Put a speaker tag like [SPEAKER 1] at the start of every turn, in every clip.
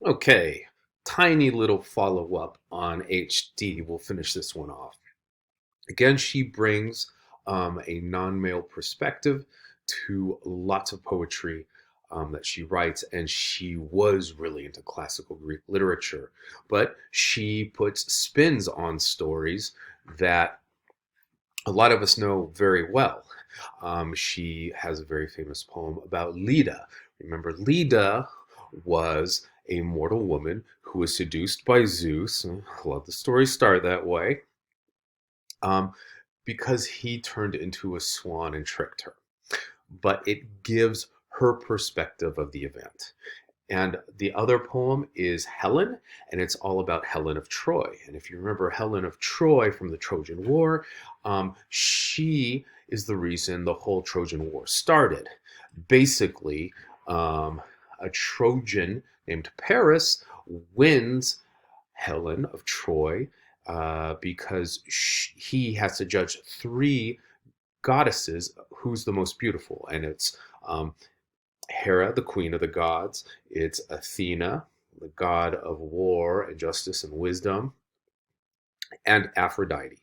[SPEAKER 1] Okay, tiny little follow-up on HD. We'll finish this one off. Again, she brings a non-male perspective to lots of poetry that she writes, and she was really into classical Greek literature, but she puts spins on stories that a lot of us know very well. She has a very famous poem about Leda. Remember, Leda was a mortal woman who was seduced by Zeus. Let the story start that way. Um, because he turned into a swan and tricked her. But it gives her perspective of the event. And the other poem is Helen, and it's all about Helen of Troy. And if you remember Helen of Troy from the Trojan War, she is the reason the whole Trojan War started. Basically, a Trojan named Paris wins Helen of Troy because he has to judge three goddesses who's the most beautiful. And it's Hera, the queen of the gods. It's Athena, the god of war and justice and wisdom, and Aphrodite.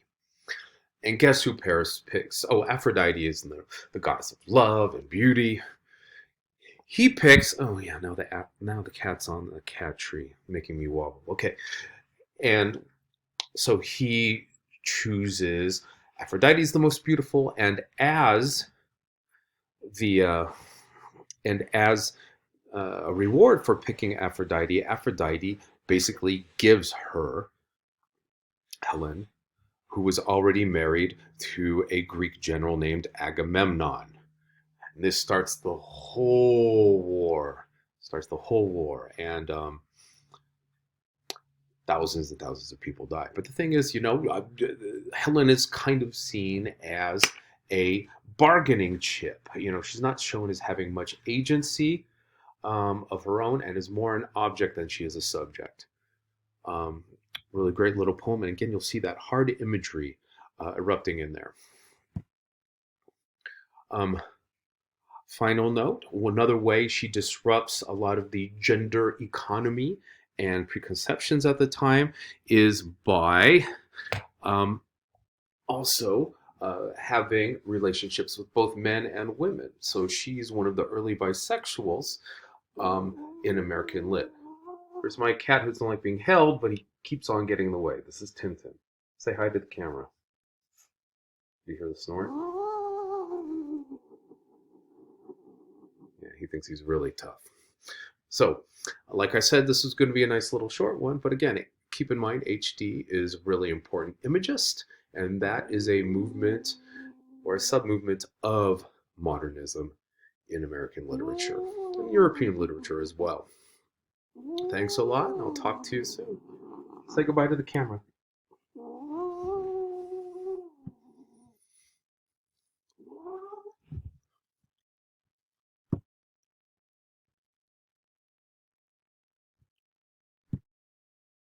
[SPEAKER 1] And guess who Paris picks? Oh, Aphrodite is the goddess of love and beauty. He picks. Oh yeah, now the cat's on the cat tree, making me wobble. Okay, and so he chooses Aphrodite is the most beautiful, the as a reward for picking Aphrodite, Aphrodite basically gives her Helen, who was already married to a Greek general named Agamemnon. And this starts the whole war. And thousands and thousands of people die. But the thing is, Helen is kind of seen as a bargaining chip. She's not shown as having much agency of her own, and is more an object than she is a subject. Um, Really great little poem, and again, you'll see that hard imagery erupting in there. Um, Final note, another way she disrupts a lot of the gender economy and preconceptions at the time is by um, also having relationships with both men and women. So she's one of the early bisexuals in American lit. There's my cat who doesn't like being held, but he keeps on getting in the way. This is Tintin. Say hi to the camera. Do you hear the snort? Yeah, he thinks he's really tough. So, like I said, this is going to be a nice little short one, but again, keep in mind HD is a really important imagist, and that is a movement or a sub-movement of modernism in American literature and European literature as well. Thanks a lot, and I'll talk to you soon. Say goodbye to the camera.